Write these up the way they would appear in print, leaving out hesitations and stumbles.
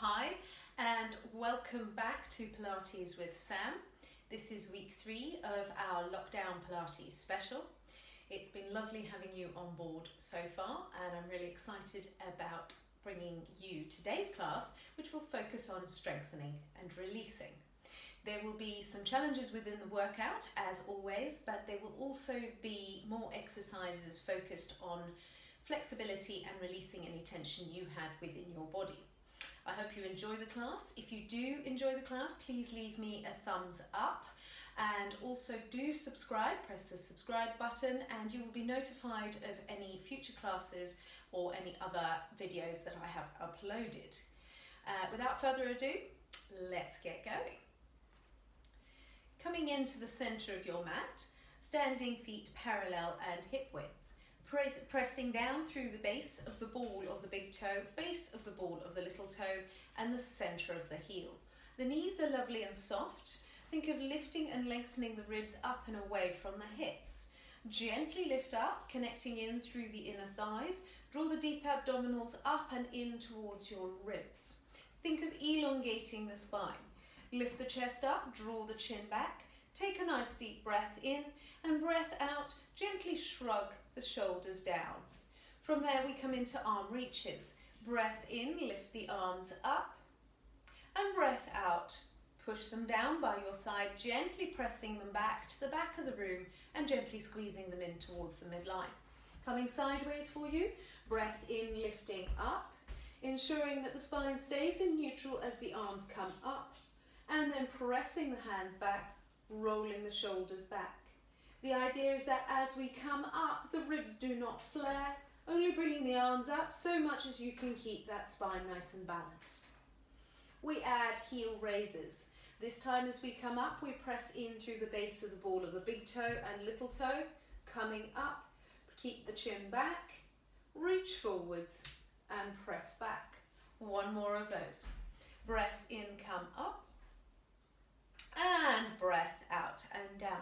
Hi and welcome back to Pilates with Sam. This is week 3 of our lockdown Pilates special. It's been lovely having you on board so far, and I'm really excited about bringing you today's class, which will focus on strengthening and releasing. There will be some challenges within the workout as always, but there will also be more exercises focused on flexibility and releasing any tension you have within your body. I hope you enjoy the class. If you do enjoy the class, please leave me a thumbs up, and also do subscribe. Press the subscribe button and you will be notified of any future classes or any other videos that I have uploaded. Without further ado, let's get going. Coming into the center of your mat, standing feet parallel and hip width. Pressing down through the base of the ball of the big toe, base of the ball of the little toe, and the center of the heel. The knees are lovely and soft. Think of lifting and lengthening the ribs up and away from the hips. Gently lift up, connecting in through the inner thighs. Draw the deep abdominals up and in towards your ribs. Think of elongating the spine. Lift the chest up, draw the chin back. Take a nice deep breath in, and breath out, gently shrug the shoulders down. From there we come into arm reaches. Breath in, lift the arms up, and breath out, push them down by your side, gently pressing them back to the back of the room and gently squeezing them in towards the midline. Coming sideways for you, breath in, lifting up, ensuring that the spine stays in neutral as the arms come up, and then pressing the hands back, rolling the shoulders back. The idea is that as we come up, the ribs do not flare, only bringing the arms up so much as you can keep that spine nice and balanced. We add heel raises. This time as we come up, we press in through the base of the ball of the big toe and little toe, coming up, keep the chin back, reach forwards and press back. One more of those. Breath in, come up, and breath out and down.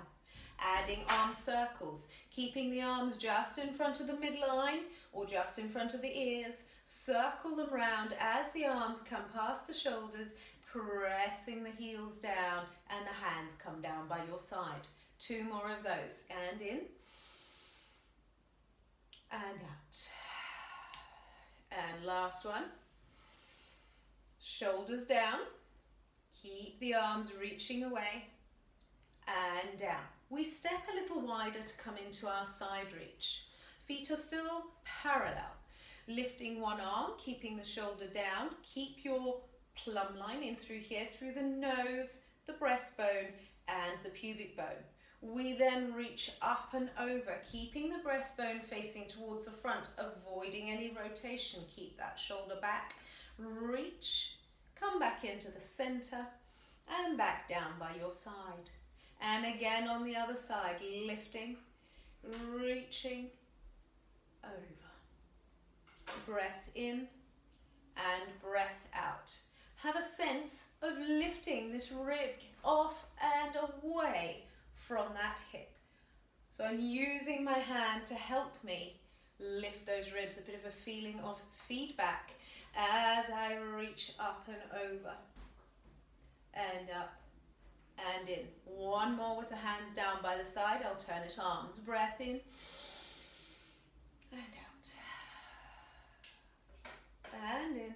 Adding arm circles, keeping the arms just in front of the midline or just in front of the ears. Circle them round as the arms come past the shoulders, pressing the heels down and the hands come down by your side. 2 more of those, and in and out. And last one. Shoulders down, keep the arms reaching away and down. We step a little wider to come into our side reach. Feet are still parallel. Lifting one arm, keeping the shoulder down. Keep your plumb line in through here, through the nose, the breastbone, and the pubic bone. We then reach up and over, keeping the breastbone facing towards the front, avoiding any rotation. Keep that shoulder back. Reach, come back into the center, and back down by your side. And again on the other side, lifting, reaching, over. Breath in and breath out. Have a sense of lifting this rib off and away from that hip. So I'm using my hand to help me lift those ribs, a bit of a feeling of feedback as I reach up and over and up and in. One more with the hands down by the side, alternate arms. Breath in and out. And in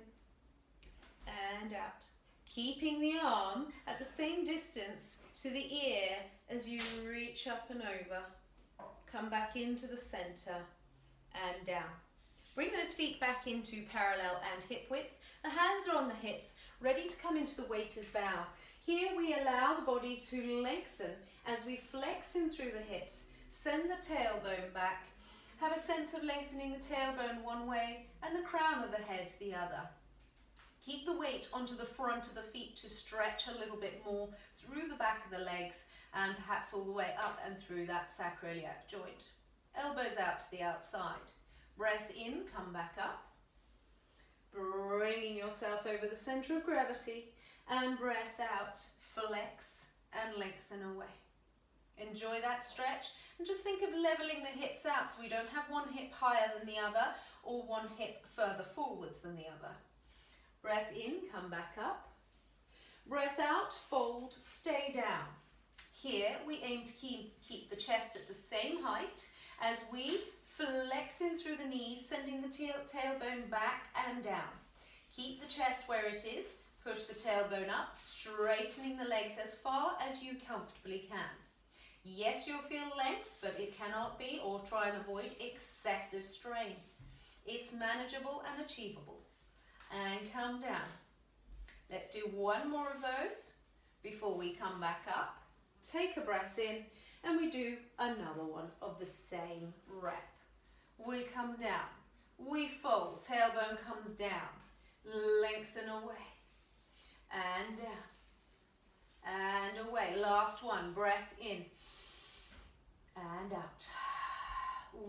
and out. Keeping the arm at the same distance to the ear as you reach up and over. Come back into the center and down. Bring those feet back into parallel and hip width. The hands are on the hips, ready to come into the waiter's bow. Here we allow the body to lengthen as we flex in through the hips. Send the tailbone back. Have a sense of lengthening the tailbone one way and the crown of the head the other. Keep the weight onto the front of the feet to stretch a little bit more through the back of the legs and perhaps all the way up and through that sacroiliac joint. Elbows out to the outside. Breath in, come back up. Bringing yourself over the center of gravity. And breath out, flex and lengthen away. Enjoy that stretch and just think of leveling the hips out so we don't have one hip higher than the other or one hip further forwards than the other. Breath in, come back up. Breath out, fold, stay down. Here we aim to keep the chest at the same height as we flex in through the knees, sending the tailbone back and down. Keep the chest where it is, push the tailbone up, straightening the legs as far as you comfortably can. Yes, you'll feel length, but it cannot be, or try and avoid, excessive strain. It's manageable and achievable. And come down. Let's do one more of those before we come back up. Take a breath in and we do another one of the same rep. We come down, we fold, tailbone comes down, lengthen away, and down, and away. Last one, breath in, and out.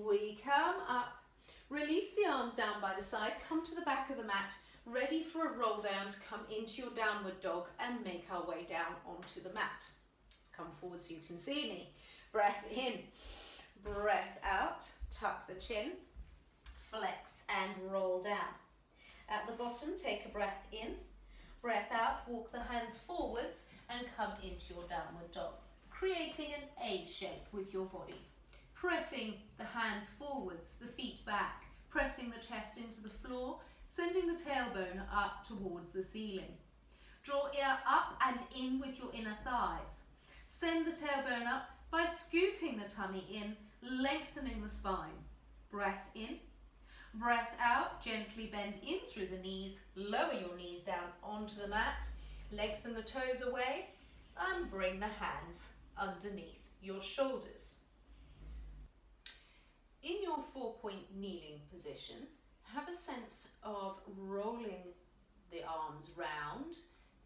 We come up, release the arms down by the side, come to the back of the mat, ready for a roll down to come into your downward dog and make our way down onto the mat. Let's come forward so you can see me. Breath in, breath out, tuck the chin, flex and roll down. At the bottom, take a breath in, breath out, walk the hands forwards and come into your downward dog, creating an A shape with your body. Pressing the hands forwards, the feet back, pressing the chest into the floor, sending the tailbone up towards the ceiling. Draw ear up and in with your inner thighs. Send the tailbone up by scooping the tummy in, lengthening the spine. Breath in, breath out, gently bend in through the knees, lower your knees down onto the mat, lengthen the toes away and bring the hands underneath your shoulders. In your 4-point kneeling position, have a sense of rolling the arms round,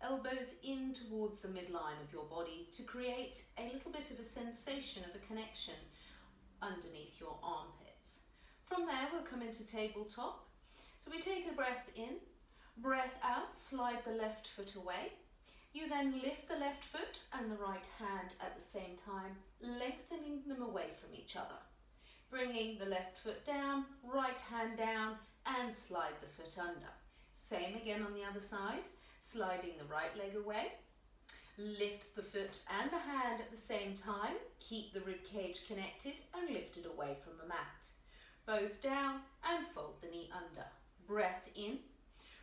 elbows in towards the midline of your body to create a little bit of a sensation of a connection underneath your armpits. From there, we'll come into tabletop. So we take a breath in, breath out, slide the left foot away. You then lift the left foot and the right hand at the same time, lengthening them away from each other. Bringing the left foot down, right hand down, and slide the foot under. Same again on the other side, sliding the right leg away. Lift the foot and the hand at the same time, keep the rib cage connected and lift it away from the mat. Both down and fold the knee under. Breath in,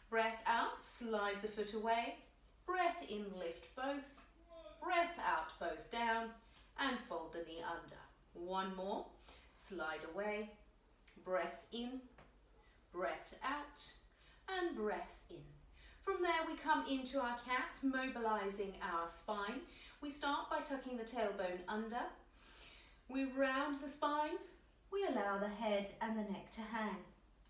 breath out, slide the foot away. Breath in, lift both. Breath out, both down and fold the knee under. One more, slide away, breath in, breath out and breath in. From there we come into our cat, mobilizing our spine. We start by tucking the tailbone under. We round the spine. We allow the head and the neck to hang.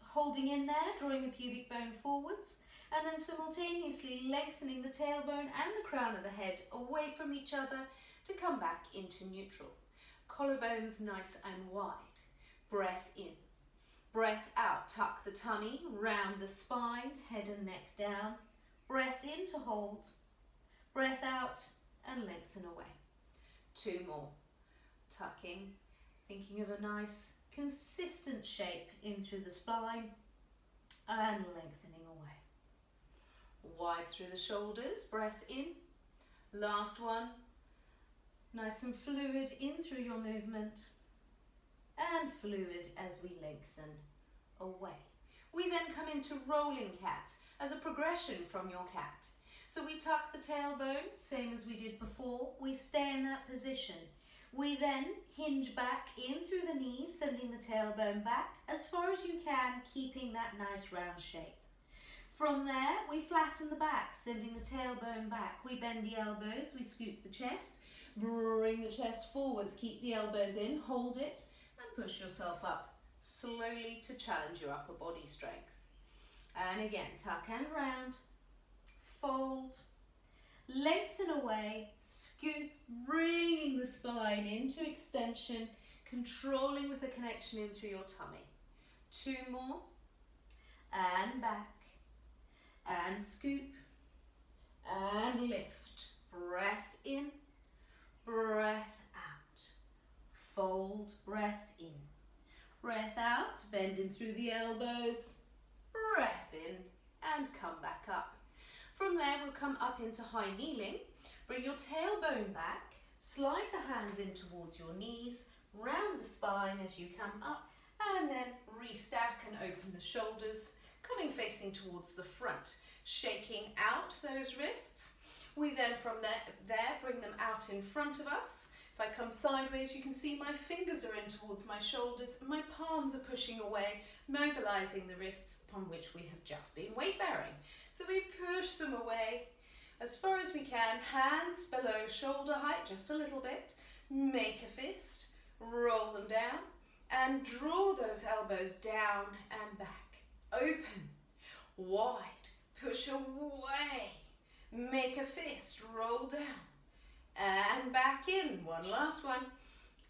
Holding in there, drawing the pubic bone forwards, and then simultaneously lengthening the tailbone and the crown of the head away from each other to come back into neutral. Collarbones nice and wide. Breath in. Breath out, tuck the tummy, round the spine, head and neck down. Breath in to hold. Breath out and lengthen away. Two more. Tucking, thinking of a nice consistent shape in through the spine and lengthening away. Wide through the shoulders, breath in. Last one. Nice and fluid in through your movement and fluid as we lengthen away. We then come into rolling cat as a progression from your cat. So we tuck the tailbone, same as we did before. We stay in that position. We then hinge back in through the knees, sending the tailbone back as far as you can, keeping that nice round shape. From there, we flatten the back, sending the tailbone back. We bend the elbows, we scoop the chest, bring the chest forwards, keep the elbows in, hold it, and push yourself up slowly to challenge your upper body strength. And again, tuck and round, fold, lengthen away, scoop, bringing the spine into extension, controlling with the connection in through your tummy. Two more, and back, and scoop, and lift. Breath in, breath out. Fold, breath in. Breath out, bend in through the elbows. Breath in, and come back up. From there, we'll come up into high kneeling. Bring your tailbone back, slide the hands in towards your knees, round the spine as you come up, and then restack and open the shoulders, coming facing towards the front, shaking out those wrists. We then from there bring them out in front of us. If I come sideways, you can see my fingers are in towards my shoulders and my palms are pushing away, mobilizing the wrists upon which we have just been weight bearing. So we push them away as far as we can, hands below shoulder height, just a little bit. Make a fist, roll them down, and draw those elbows down and back. Open, wide, push away. Make a fist, roll down, and back in. One last one.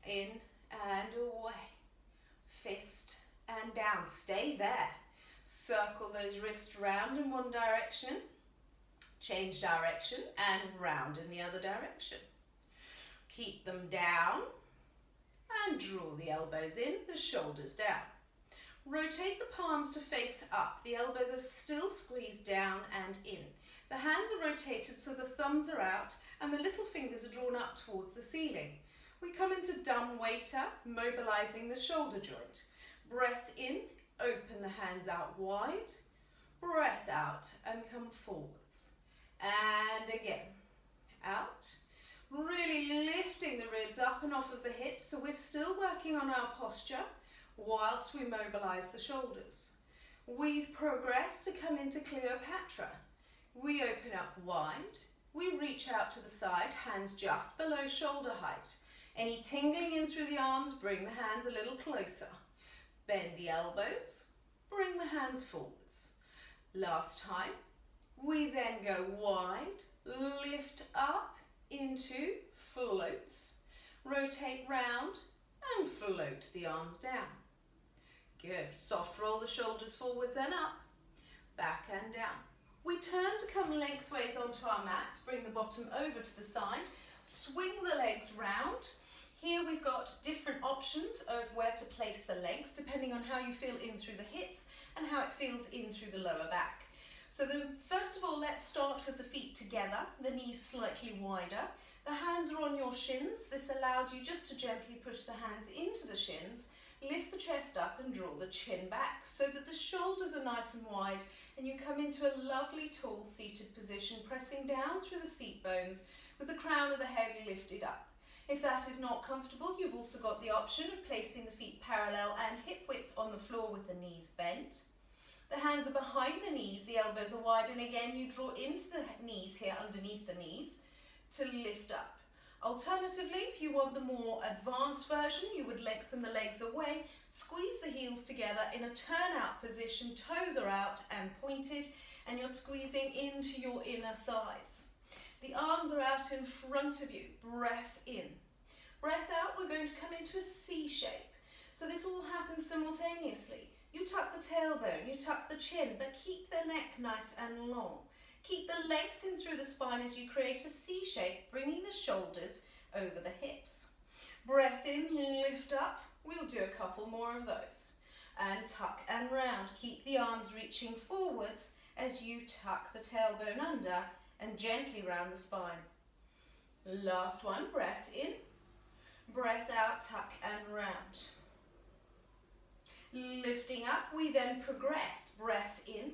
In and away. Fist and down. Stay there. Circle those wrists round in one direction. Change direction and round in the other direction. Keep them down and draw the elbows in, the shoulders down. Rotate the palms to face up. The elbows are still squeezed down and in. The hands are rotated so the thumbs are out and the little fingers are drawn up towards the ceiling. We come into dumb waiter, mobilizing the shoulder joint. Breath in, open the hands out wide. Breath out and come forwards. And again, out. Really lifting the ribs up and off of the hips, so we're still working on our posture whilst we mobilize the shoulders. We progress to come into Cleopatra. We open up wide. We reach out to the side, hands just below shoulder height. Any tingling in through the arms, bring the hands a little closer. Bend the elbows, bring the hands forwards. Last time. We then go wide, lift up into floats, rotate round and float the arms down. Good. Soft roll the shoulders forwards and up, back and down. We turn to come lengthways onto our mats, bring the bottom over to the side, swing the legs round. Here we've got different options of where to place the legs depending on how you feel in through the hips and how it feels in through the lower back. So first of all, let's start with the feet together, the knees slightly wider. The hands are on your shins. This allows you just to gently push the hands into the shins, lift the chest up and draw the chin back so that the shoulders are nice and wide and you come into a lovely tall seated position, pressing down through the seat bones with the crown of the head lifted up. If that is not comfortable, you've also got the option of placing the feet parallel and hip width on the floor with the knees bent. The hands are behind the knees, the elbows are wide, and again you draw into the knees here underneath the knees to lift up. Alternatively, if you want the more advanced version, you would lengthen the legs away, squeeze the heels together in a turnout position, toes are out and pointed, and you're squeezing into your inner thighs. The arms are out in front of you. Breath in. Breath out, we're going to come into a C shape. So this all happens simultaneously. You tuck the tailbone, you tuck the chin, but keep the neck nice and long. Keep the length in through the spine as you create a C shape, bringing the shoulders over the hips. Breath in, lift up. We'll do a couple more of those. And tuck and round. Keep the arms reaching forwards as you tuck the tailbone under and gently round the spine. Last one, breath in. Breath out, tuck and round. Lifting up, we then progress. Breath in,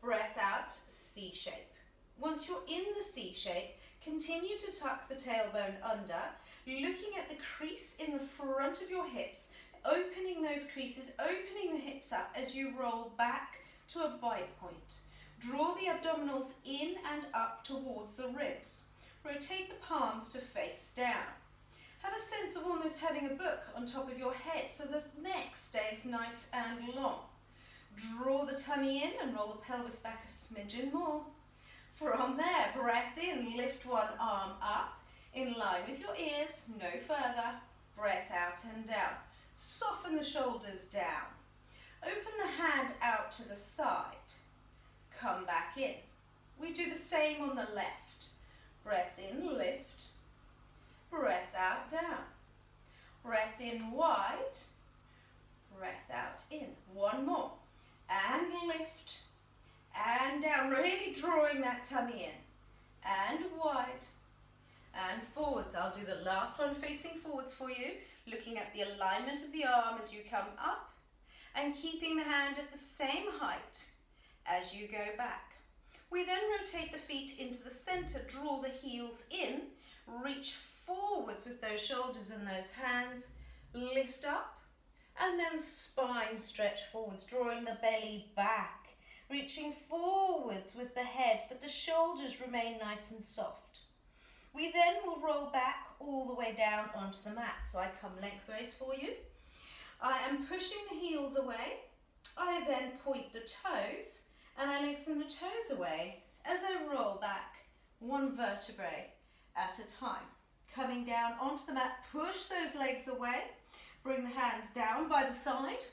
breath out, C shape. Once you're in the C shape, continue to tuck the tailbone under, looking at the crease in the front of your hips, opening those creases, opening the hips up as you roll back to a bite point. Draw the abdominals in and up towards the ribs. Rotate the palms to face down. Have a sense of almost having a book on top of your head so the neck stays nice and long. Draw the tummy in and roll the pelvis back a smidgen more. From there, breath in, lift one arm up, in line with your ears, no further. Breath out and down. Soften the shoulders down. Open the hand out to the side. Come back in. We do the same on the left. Breath in, lift. Breath out, down. Breath in wide. Breath out in. One more. And lift. and down, really drawing that tummy in, and wide, and forwards. I'll do the last one facing forwards for you, looking at the alignment of the arm as you come up, and keeping the hand at the same height as you go back. We then rotate the feet into the center, draw the heels in, reach forwards with those shoulders and those hands, lift up, and then spine stretch forwards, drawing the belly back, reaching forwards with the head, but the shoulders remain nice and soft. We then will roll back all the way down onto the mat. So I come lengthways for you. I am pushing the heels away. I then point the toes, and I lengthen the toes away as I roll back one vertebrae at a time. Coming down onto the mat, push those legs away, bring the hands down by the side,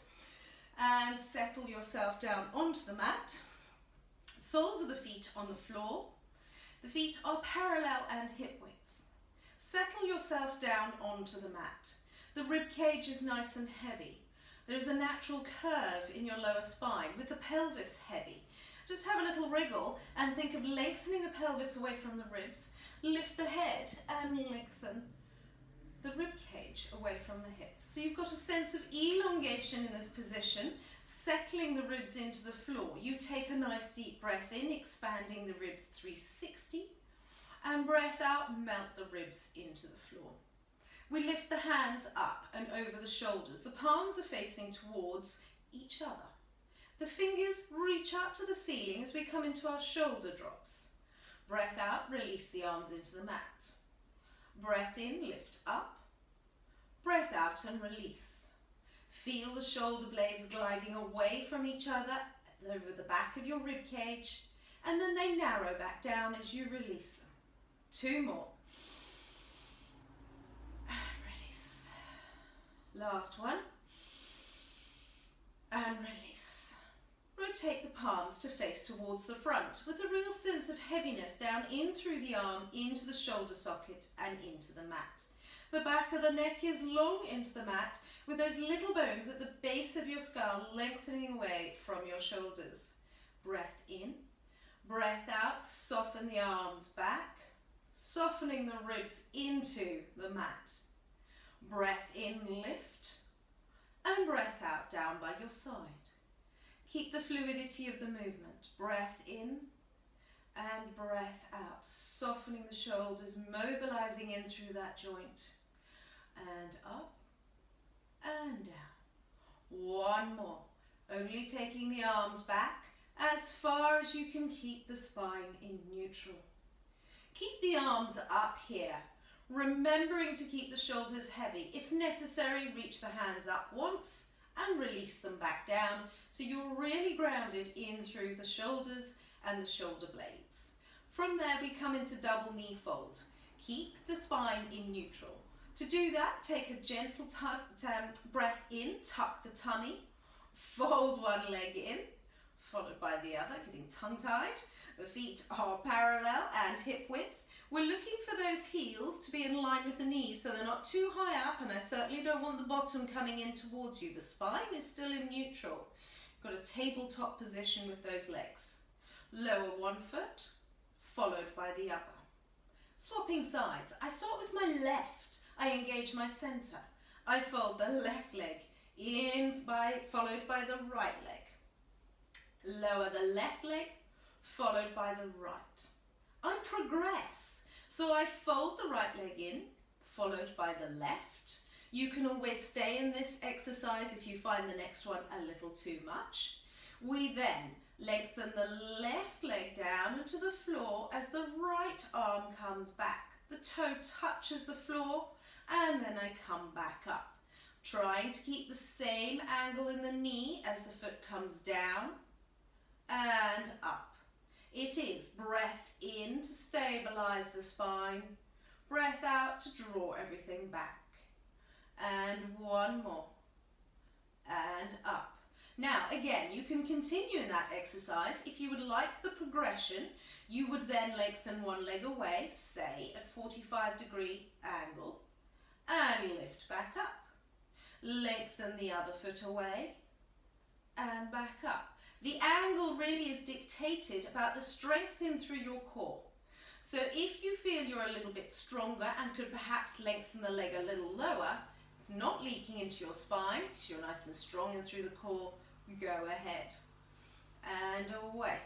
and settle yourself down onto the mat. Soles of the feet on the floor. The feet are parallel and hip width. Settle yourself down onto the mat. The rib cage is nice and heavy. There's a natural curve in your lower spine with the pelvis heavy. Just have a little wriggle and think of lengthening the pelvis away from the ribs. Lift the head and lengthen the rib cage away from the hips. So you've got a sense of elongation in this position, settling the ribs into the floor. You take a nice deep breath in, expanding the ribs 360, and breath out, melt the ribs into the floor. We lift the hands up and over the shoulders. The palms are facing towards each other. The fingers reach up to the ceiling as we come into our shoulder drops. Breath out, release the arms into the mat. Breath in, lift up. Breath out and release. Feel the shoulder blades gliding away from each other over the back of your rib cage, and then they narrow back down as you release them. 2 more. And release. Last one. And release. Rotate the palms to face towards the front with a real sense of heaviness down in through the arm, into the shoulder socket and into the mat. The back of the neck is long into the mat with those little bones at the base of your skull lengthening away from your shoulders. Breath in, breath out, soften the arms back, softening the ribs into the mat. Breath in, lift, and breath out down by your side. Keep the fluidity of the movement. Breath in and breath out, softening the shoulders, mobilizing in through that joint. And up and down. 1 more. Only taking the arms back as far as you can keep the spine in neutral. Keep the arms up here, remembering to keep the shoulders heavy. If necessary, reach the hands up once and release them back down so you're really grounded in through the shoulders and the shoulder blades. From there we come into double knee fold. Keep the spine in neutral. To do that, take a gentle breath in, tuck the tummy, fold one leg in, followed by the other, getting tongue-tied. The feet are parallel and hip width. We're looking for those heels to be in line with the knees so they're not too high up, and I certainly don't want the bottom coming in towards you. The spine is still in neutral. Got a tabletop position with those legs. Lower one foot, followed by the other. Swapping sides. I start with my left. I engage my center. I fold the left leg in, followed by the right leg. Lower the left leg, followed by the right. I progress. So I fold the right leg in, followed by the left. You can always stay in this exercise if you find the next one a little too much. We then lengthen the left leg down into the floor as the right arm comes back. The toe touches the floor and then I come back up. Trying to keep the same angle in the knee as the foot comes down and up. It is breath in to stabilize the spine, breath out to draw everything back. And 1 more. And up. Now, again, you can continue in that exercise. If you would like the progression, you would then lengthen one leg away, say at 45-degree angle, and lift back up. Lengthen the other foot away, and back up. The angle really is dictated about the strength in through your core. So if you feel you're a little bit stronger and could perhaps lengthen the leg a little lower, it's not leaking into your spine, because you're nice and strong in through the core, you go ahead. And away.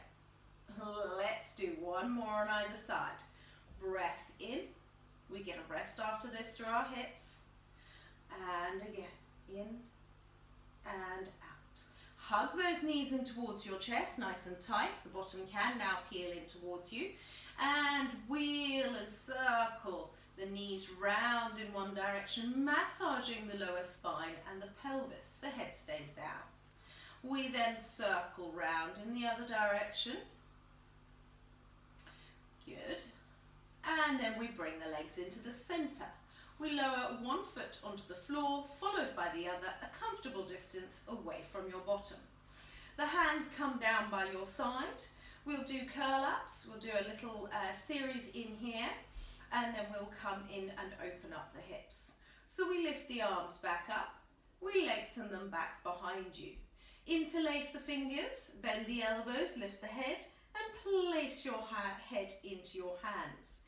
Let's do one more on either side. Breath in. We get a rest after this through our hips. And again, in and out. Hug those knees in towards your chest, nice and tight. The bottom can now peel in towards you. And wheel and circle the knees round in one direction, massaging the lower spine and the pelvis. The head stays down. We then circle round in the other direction. Good. And then we bring the legs into the center. We lower one foot onto the floor, followed by the other, a comfortable distance away from your bottom. The hands come down by your side. We'll do curl-ups. We'll do a little series in here, and then we'll come in and open up the hips. So we lift the arms back up. We lengthen them back behind you. Interlace the fingers, bend the elbows, lift the head, and place your head into your hands.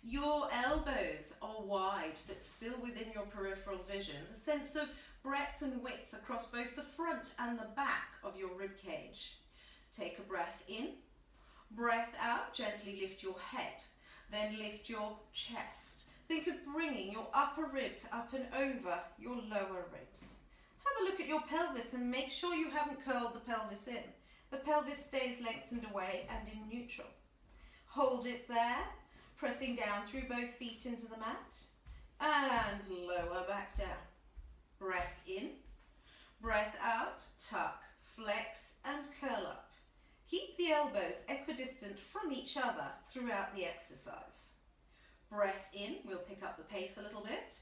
Your elbows are wide, but still within your peripheral vision. The sense of breadth and width across both the front and the back of your rib cage. Take a breath in, breath out, gently lift your head, then lift your chest. Think of bringing your upper ribs up and over your lower ribs. Have a look at your pelvis and make sure you haven't curled the pelvis in. The pelvis stays lengthened away and in neutral. Hold it there, pressing down through both feet into the mat, and lower back down. Breath in, breath out, tuck, flex, and curl up. Keep the elbows equidistant from each other throughout the exercise. Breath in, we'll pick up the pace a little bit.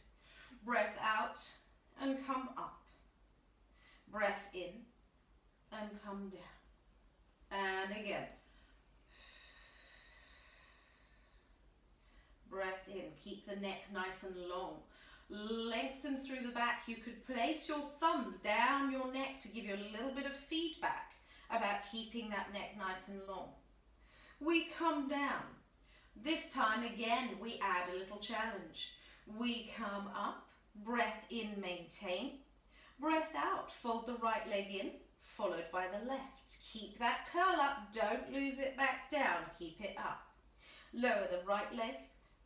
Breath out, and come up. Breath in, and come down. And again. Breath in, keep the neck nice and long. Lengthen through the back. You could place your thumbs down your neck to give you a little bit of feedback about keeping that neck nice and long. We come down. This time again, we add a little challenge. We come up, breath in, maintain. Breath out, fold the right leg in, followed by the left. Keep that curl up, don't lose it back down, keep it up. Lower the right leg,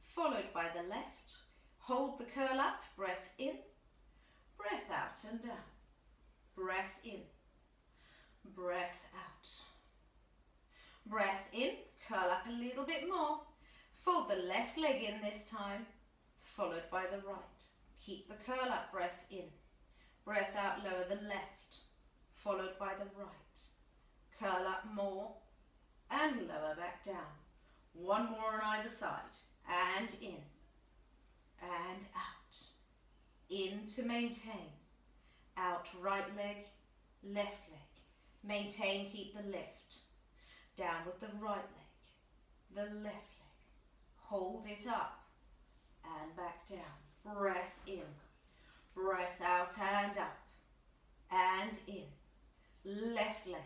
followed by the left. Hold the curl up, breath in, breath out and down. Breath in, breath out. Breath in, curl up a little bit more. Fold the left leg in this time, followed by the right. Keep the curl up, breath in. Breath out, lower the left, followed by the right. Curl up more and lower back down. One more on either side. And in and out. In to maintain. Out, right leg, left leg. Maintain, keep the lift. Down with the right leg, the left leg. Hold it up and back down. Breath in. Breath out and up, and in. Left leg,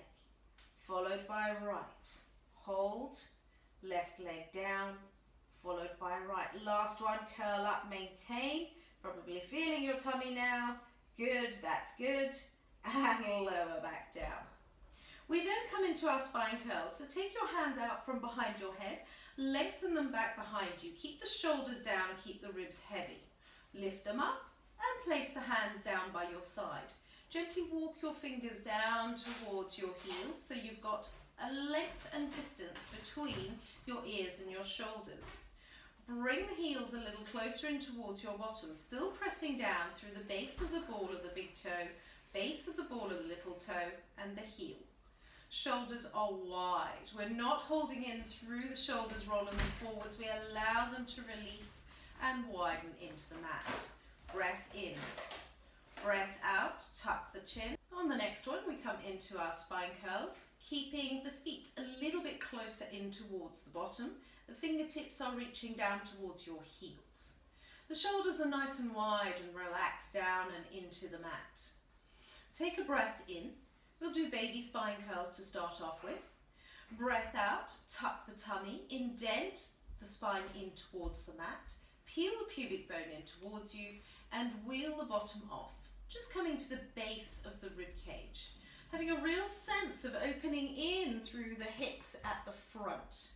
followed by right. Hold, left leg down, followed by right. Last one, curl up, maintain. Probably feeling your tummy now. Good, that's good. And lower back down. We then come into our spine curls. So take your hands out from behind your head, lengthen them back behind you. Keep the shoulders down, keep the ribs heavy. Lift them up. And place the hands down by your side. Gently walk your fingers down towards your heels so you've got a length and distance between your ears and your shoulders. Bring the heels a little closer in towards your bottom, still pressing down through the base of the ball of the big toe, base of the ball of the little toe, and the heel. Shoulders are wide. We're not holding in through the shoulders, rolling them forwards. We allow them to release and widen into the mat. Breath in, breath out, tuck the chin. On the next one, we come into our spine curls, keeping the feet a little bit closer in towards the bottom. The fingertips are reaching down towards your heels. The shoulders are nice and wide and relaxed down and into the mat. Take a breath in, We'll do baby spine curls to start off with. Breath out, tuck the tummy, indent the spine in towards the mat, peel the pubic bone in towards you and wheel the bottom off, just coming to the base of the rib cage. Having a real sense of opening in through the hips at the front.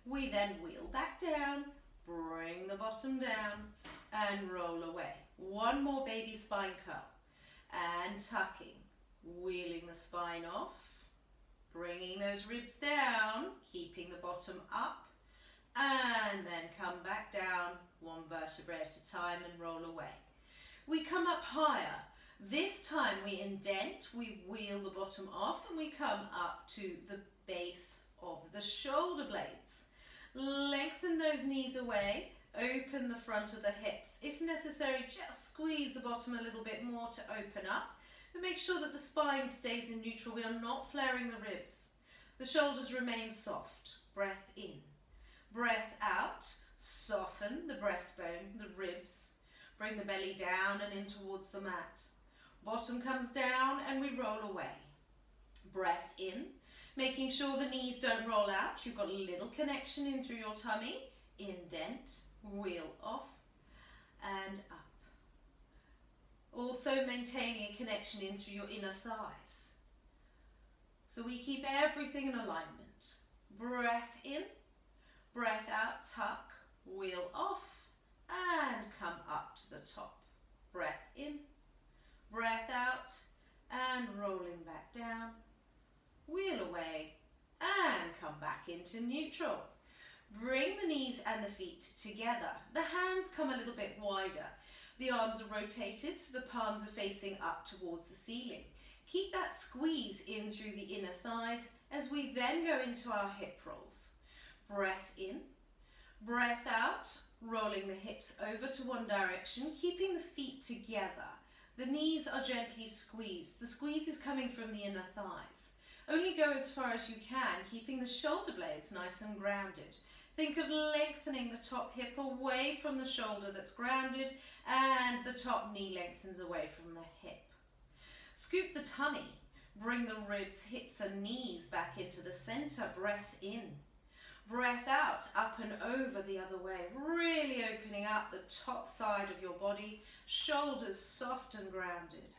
We then wheel back down, bring the bottom down and roll away. One more baby spine curl and tucking, wheeling the spine off, bringing those ribs down, keeping the bottom up and then come back down one vertebrae at a time and roll away. We come up higher. This time we indent, we wheel the bottom off and we come up to the base of the shoulder blades. Lengthen those knees away, open the front of the hips. If necessary, just squeeze the bottom a little bit more to open up. But make sure that the spine stays in neutral. We are not flaring the ribs. The shoulders remain soft. Breath in. Breath out. Soften the breastbone, the ribs. Bring the belly down and in towards the mat. Bottom comes down and we roll away. Breath in. Making sure the knees don't roll out. You've got a little connection in through your tummy. Indent, wheel off and up. Also maintaining a connection in through your inner thighs. So we keep everything in alignment. Breath in, breath out, tuck, wheel off and come up to the top. Breath in, breath out and rolling back down. Wheel away and come back into neutral. Bring the knees and the feet together. The hands come a little bit wider. The arms are rotated so the palms are facing up towards the ceiling. Keep that squeeze in through the inner thighs as we then go into our hip rolls. Breath in, breath out, rolling the hips over to one direction, keeping the feet together. The knees are gently squeezed. The squeeze is coming from the inner thighs. Only go as far as you can, keeping the shoulder blades nice and grounded. Think of lengthening the top hip away from the shoulder that's grounded and the top knee lengthens away from the hip. Scoop the tummy. Bring the ribs, hips and knees back into the center. Breath in. Breath out, up and over the other way. Really opening up the top side of your body. Shoulders soft and grounded.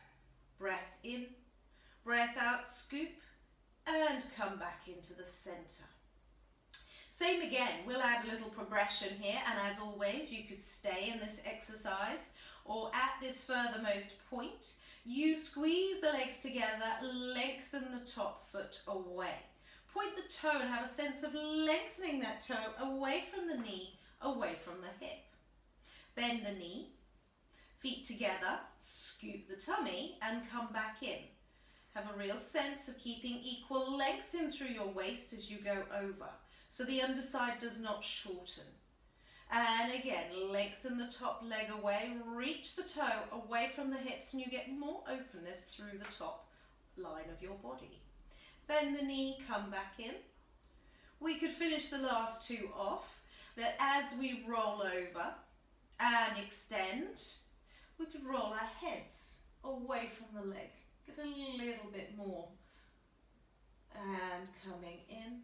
Breath in. Breath out, scoop. And come back into the center. Same again, we'll add a little progression here, and as always you could stay in this exercise or at this furthermost point, you squeeze the legs together, lengthen the top foot away. Point the toe and have a sense of lengthening that toe away from the knee, away from the hip. Bend the knee, feet together, scoop the tummy and come back in. Have a real sense of keeping equal length in through your waist as you go over, so the underside does not shorten. And again, lengthen the top leg away, reach the toe away from the hips and you get more openness through the top line of your body. Bend the knee, come back in. We could finish the last two off, that as we roll over and extend, we could roll our heads away from the leg. Get a little bit more. And coming in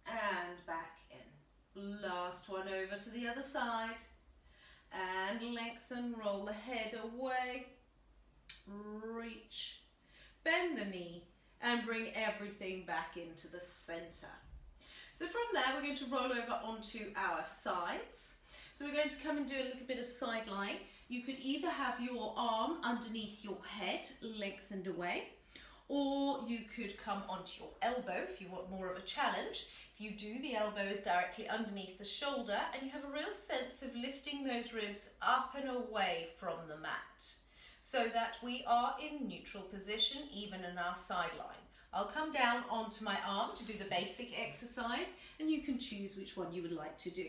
and back in. Last one over to the other side. And lengthen, roll the head away. Reach. Bend the knee and bring everything back into the center. So from there we're going to roll over onto our sides. So we're going to come and do a little bit of side lying. You could either have your arm underneath your head, lengthened away, or you could come onto your elbow if you want more of a challenge. If you do, the elbow is directly underneath the shoulder and you have a real sense of lifting those ribs up and away from the mat so that we are in neutral position even in our side line. I'll come down onto my arm to do the basic exercise and you can choose which one you would like to do.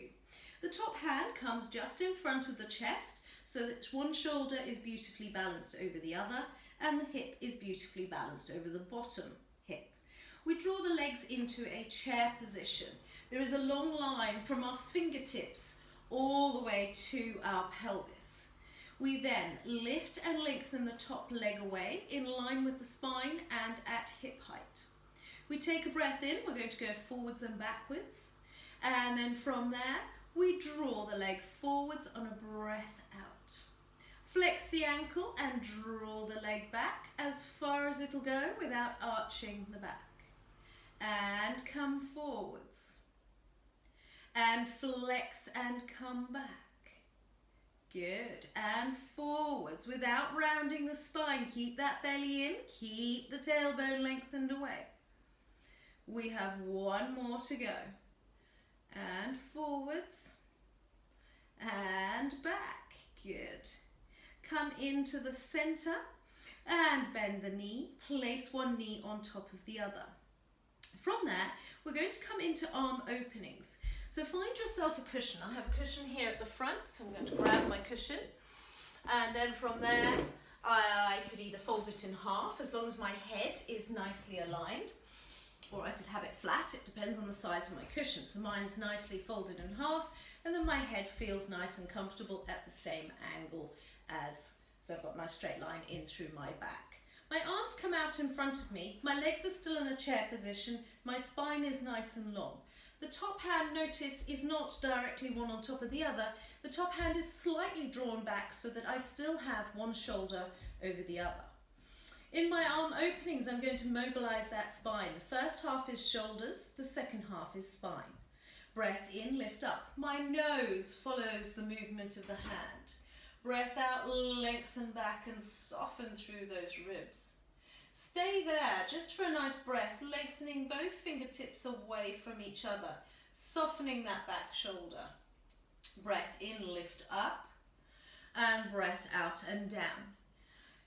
The top hand comes just in front of the chest so that one shoulder is beautifully balanced over the other and the hip is beautifully balanced over the bottom hip. We draw the legs into a chair position. There is a long line from our fingertips all the way to our pelvis. We then lift and lengthen the top leg away in line with the spine and at hip height. We take a breath in, we're going to go forwards and backwards, and then from there we draw the leg forwards on a breath out. Flex the ankle and draw the leg back as far as it'll go without arching the back. And come forwards. And flex and come back. Good. And forwards without rounding the spine. Keep that belly in. Keep the tailbone lengthened away. We have one more to go. And forwards. And back. Good. Come into the center and bend the knee. Place one knee on top of the other. From there, we're going to come into arm openings. So find yourself a cushion. I have a cushion here at the front, so I'm going to grab my cushion. And then from there, I could either fold it in half, as long as my head is nicely aligned, or I could have it flat. It depends on the size of my cushion. So mine's nicely folded in half, and then my head feels nice and comfortable at the same angle as, so I've got my straight line in through my back. My arms come out in front of me, my legs are still in a chair position, my spine is nice and long. The top hand, notice, is not directly one on top of the other. The top hand is slightly drawn back so that I still have one shoulder over the other. In my arm openings, I'm going to mobilize that spine. The first half is shoulders, the second half is spine. Breath in, lift up. My nose follows the movement of the hand. Breath out, lengthen back and soften through those ribs. Stay there just for a nice breath, lengthening both fingertips away from each other, softening that back shoulder. Breath in, lift up, and breath out and down.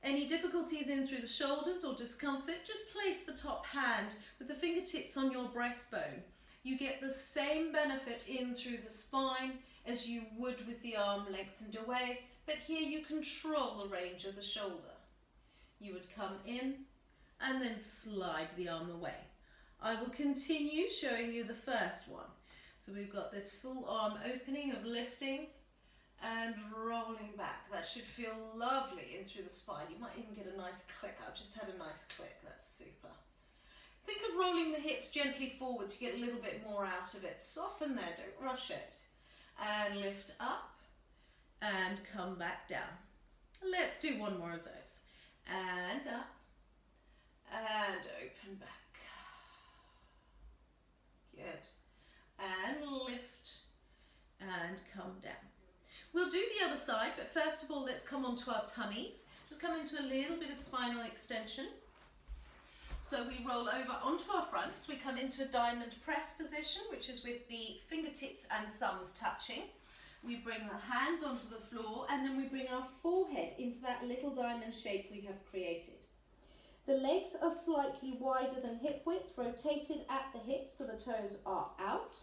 Any difficulties in through the shoulders or discomfort, just place the top hand with the fingertips on your breastbone. You get the same benefit in through the spine as you would with the arm lengthened away, but here you control the range of the shoulder. You would come in and then slide the arm away. I will continue showing you the first one. So we've got this full arm opening of lifting and rolling back. That should feel lovely in through the spine. You might even get a nice click. I've just had a nice click. That's super. Think of rolling the hips gently forwards. You get a little bit more out of it. Soften there, don't rush it. And lift up and come back down. Let's do one more of those. And up and open back. Good. And lift and come down. We'll do the other side, but first of all, let's come onto our tummies. Just come into a little bit of spinal extension. So we roll over onto our fronts. We come into a diamond press position, which is with the fingertips and thumbs touching. We bring the hands onto the floor, and then we bring our forehead into that little diamond shape we have created. The legs are slightly wider than hip width, rotated at the hips so the toes are out.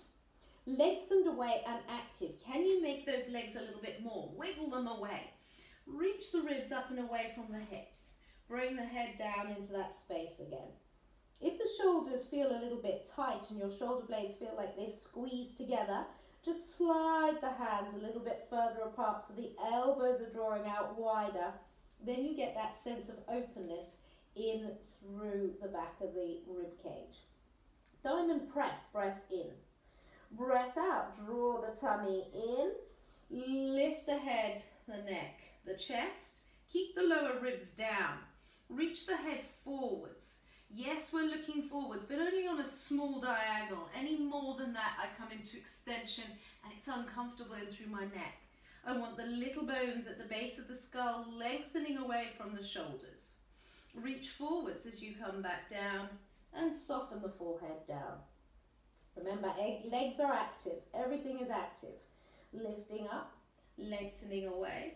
Lengthened away and active. Can you make those legs a little bit more? Wiggle them away. Reach the ribs up and away from the hips. Bring the head down into that space again. If the shoulders feel a little bit tight and your shoulder blades feel like they squeeze together, just slide the hands a little bit further apart so the elbows are drawing out wider. Then you get that sense of openness in through the back of the rib cage. Diamond press, breath in. Breath out, draw the tummy in, lift the head, the neck, the chest, keep the lower ribs down, reach the head forwards. Yes, we're looking forwards, but only on a small diagonal. Any more than that, I come into extension and it's uncomfortable in through my neck. I want the little bones at the base of the skull lengthening away from the shoulders. Reach forwards as you come back down and soften the forehead down. Remember, legs are active. Everything is active. Lifting up, lengthening away.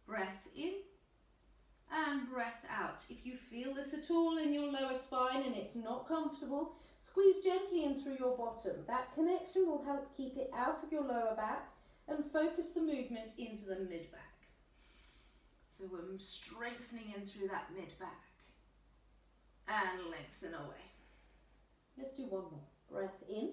Breath in and breath out. If you feel this at all in your lower spine and it's not comfortable, squeeze gently in through your bottom. That connection will help keep it out of your lower back and focus the movement into the mid-back. So we're strengthening in through that mid-back and lengthen away. Let's do one more. Breath in,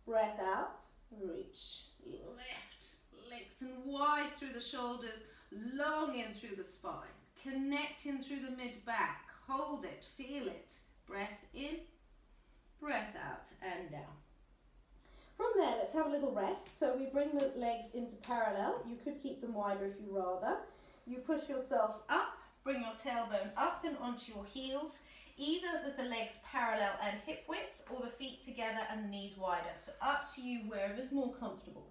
breath out, reach, lift, lengthen wide. the shoulders, long in through the spine, connect in through the mid-back, hold it, feel it, breath in, breath out and down. From there, let's have a little rest. So we bring the legs into parallel. You could keep them wider if you rather. You push yourself up, bring your tailbone up and onto your heels, either with the legs parallel and hip width or the feet together and the knees wider. So up to you, wherever is more comfortable.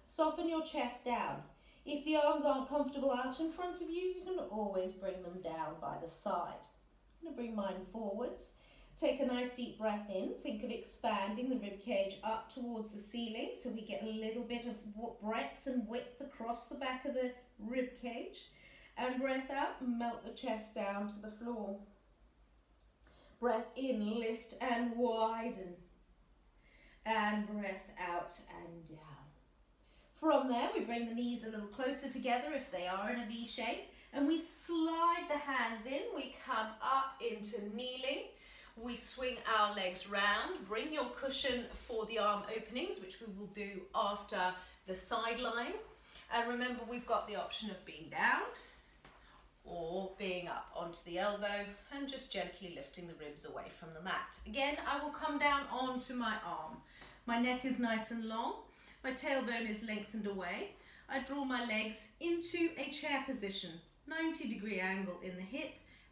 Soften your chest down. If the arms aren't comfortable out in front of you, you can always bring them down by the side. I'm going to bring mine forwards. Take a nice deep breath in. Think of expanding the rib cage up towards the ceiling so we get a little bit of breadth and width across the back of the rib cage. And breath out, melt the chest down to the floor. Breath in, lift and widen. And breath out and down. From there, we bring the knees a little closer together if they are in a V shape. And we slide the hands in. We come up into kneeling. We swing our legs round. Bring your cushion for the arm openings, which we will do after the sideline. And remember, we've got the option of being down or being up onto the elbow and just gently lifting the ribs away from the mat. Again, I will come down onto my arm. My neck is nice and long. My tailbone is lengthened away. I draw my legs into a chair position, 90-degree angle in the hip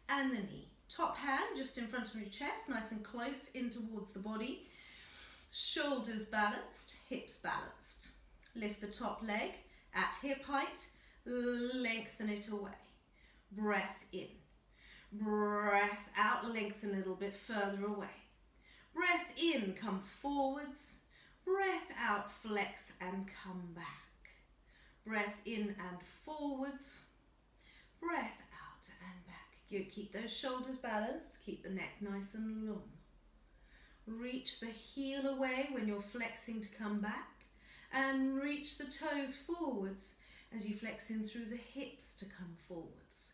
and the knee. Top hand just in front of your chest, nice and close in towards the body. Shoulders balanced, hips balanced. Lift the top leg at hip height, lengthen it away. Breath in. Breath out, lengthen a little bit further away. Breath in, come forwards. Breath out, flex and come back. Breath in and forwards. Breath out and back. You keep those shoulders balanced, keep the neck nice and long. Reach the heel away when you're flexing to come back, and reach the toes forwards as you flex in through the hips to come forwards.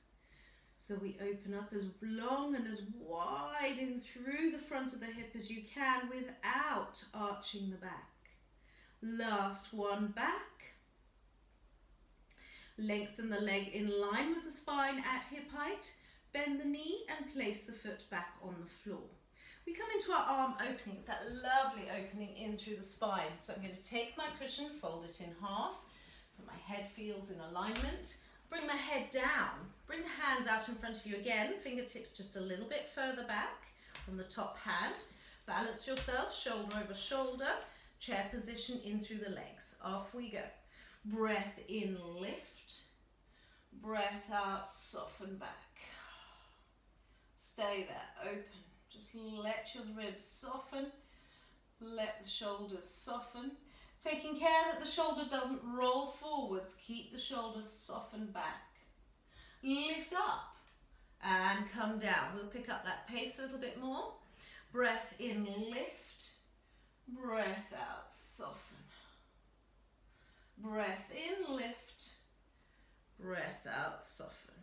So we open up as long and as wide in through the front of the hip as you can without arching the back. Last one, back. Lengthen the leg in line with the spine at hip height. Bend the knee and place the foot back on the floor. We come into our arm openings, that lovely opening in through the spine. So I'm going to take my cushion, fold it in half, so my head feels in alignment. Bring my head down. Bring the hands out in front of you again, fingertips just a little bit further back on the top hand. Balance yourself, shoulder over shoulder, chair position in through the legs. Off we go. Breath in, lift. Breath out, soften back. Stay there, open. Just let your ribs soften. Let the shoulders soften. Taking care that the shoulder doesn't roll forwards. Keep the shoulders softened back. Lift up and come down. We'll pick up that pace a little bit more. Breath in, lift. Breath out, soften. Breath in, lift. Breath out, soften.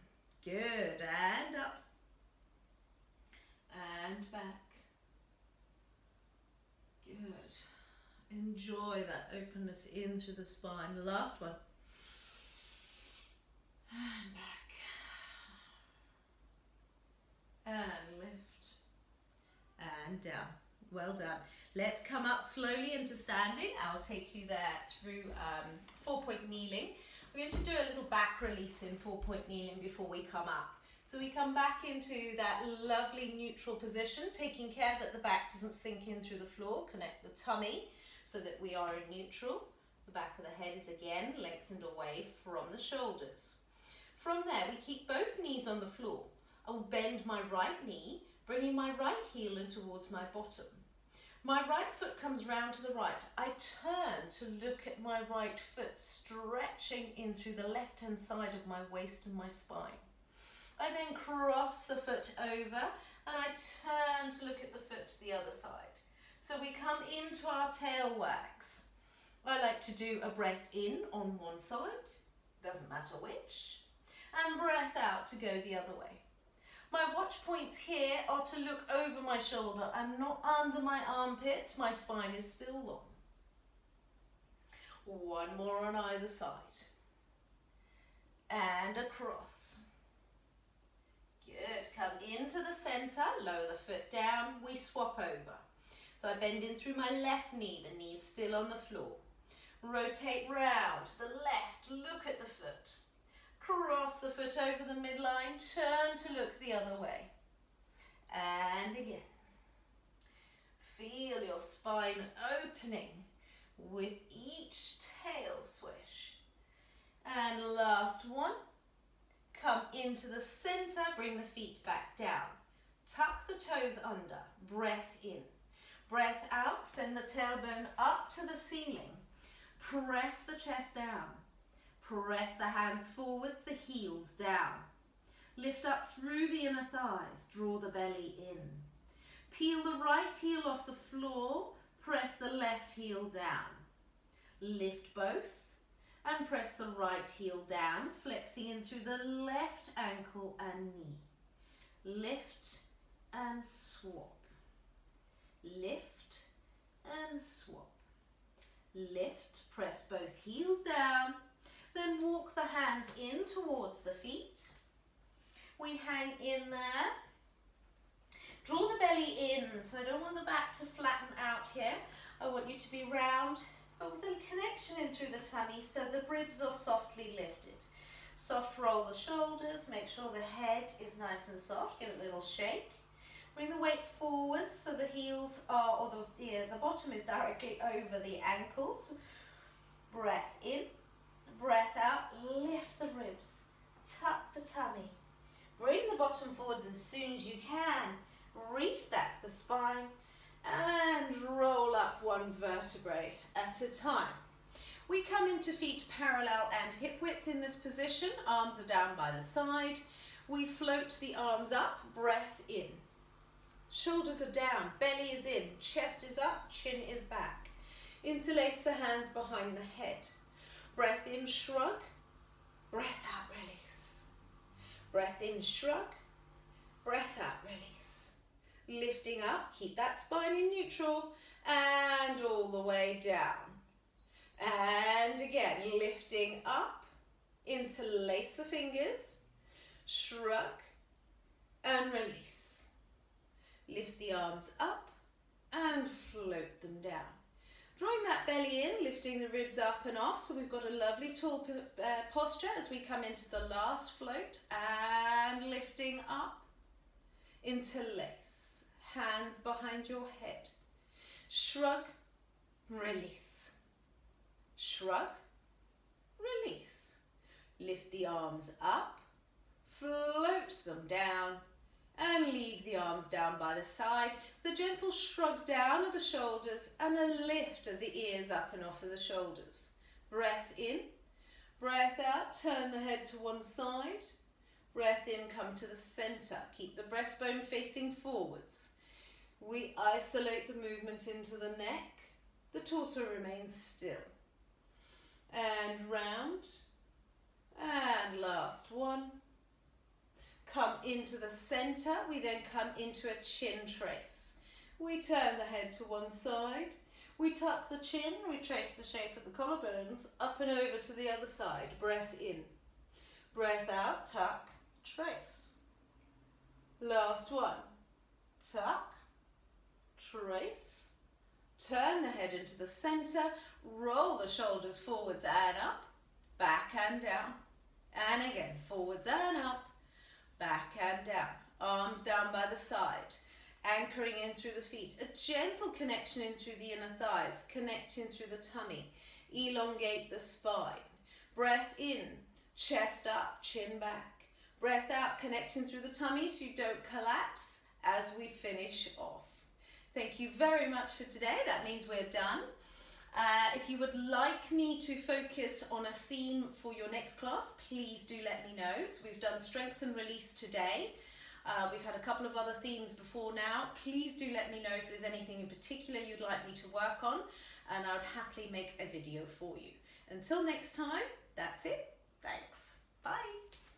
Good, and up. And back. Good. Enjoy that openness in through the spine. Last one. And back. And lift. And down. Well done. Let's come up slowly into standing. I'll take you there through 4-point kneeling. We're going to do a little back release in 4-point kneeling before we come up. So we come back into that lovely neutral position, taking care that the back doesn't sink in through the floor. Connect the tummy so that we are in neutral. The back of the head is again lengthened away from the shoulders. From there, we keep both knees on the floor. I will bend my right knee, bringing my right heel in towards my bottom. My right foot comes round to the right. I turn to look at my right foot, stretching in through the left-hand side of my waist and my spine. I then cross the foot over and I turn to look at the foot to the other side. So we come into our tail wags. I like to do a breath in on one side, doesn't matter which, and breath out to go the other way. My watch points here are to look over my shoulder. I'm not under my armpit, my spine is still long. One more on either side. and across. Good, come into the center, lower the foot down, we swap over. So I bend in through my left knee, the knee's still on the floor. Rotate round to the left, look at the foot. Cross the foot over the midline, turn to look the other way. And again. Feel your spine opening with each tail swish. And last one. Come into the center, bring the feet back down. Tuck the toes under, breath in. Breath out, send the tailbone up to the ceiling. Press the chest down. Press the hands forwards, the heels down. Lift up through the inner thighs, draw the belly in. Peel the right heel off the floor, press the left heel down. Lift both and press the right heel down, flexing in through the left ankle and knee. Lift and swap. Lift and swap. Lift, press both heels down, then walk the hands in towards the feet. We hang in there. Draw the belly in, so I don't want the back to flatten out here. I want you to be round, but with a connection in through the tummy so the ribs are softly lifted. Soft roll the shoulders, make sure the head is nice and soft, give it a little shake. Bring the weight forwards so the heels are, or the bottom is directly over the ankles. Breath in, breath out, lift the ribs, tuck the tummy. Bring the bottom forwards as soon as you can. Restack the spine and roll up one vertebrae at a time. We come into feet parallel and hip width in this position. Arms are down by the side. We float the arms up, breath in. Shoulders are down, belly is in, chest is up, chin is back. Interlace the hands behind the head. Breath in, shrug. Breath out, release. Breath in, shrug. Breath out, release. Lifting up, keep that spine in neutral, and all the way down. And again, lifting up, interlace the fingers, shrug, and release. Lift the arms up, and float them down. Drawing that belly in, lifting the ribs up and off, so we've got a lovely tall posture as we come into the last float, and lifting up, interlace. Hands behind your head. Shrug, release. Shrug, release. Lift the arms up, float them down, and leave the arms down by the side. The gentle shrug down of the shoulders and a lift of the ears up and off of the shoulders. Breath in, breath out, turn the head to one side. Breath in, come to the center. Keep the breastbone facing forwards. We isolate the movement into the neck. The torso remains still. And round. And last one. Come into the center. We then come into a chin trace. We turn the head to one side. We tuck the chin. We trace the shape of the collarbones up and over to the other side. Breath in. Breath out. Tuck. Trace. Last one. Tuck. Trace, turn the head into the center, roll the shoulders forwards and up, back and down, and again, forwards and up, back and down, arms down by the side, anchoring in through the feet, a gentle connection in through the inner thighs, connecting through the tummy, elongate the spine, breath in, chest up, chin back, breath out, connecting through the tummy so you don't collapse as we finish off. Thank you very much for today. That means we're done. If you would like me to focus on a theme for your next class, please do let me know. So we've done strength and release today. We've had a couple of other themes before now. Please do let me know if there's anything in particular you'd like me to work on, and I would happily make a video for you. Until next time, that's it. Thanks. Bye.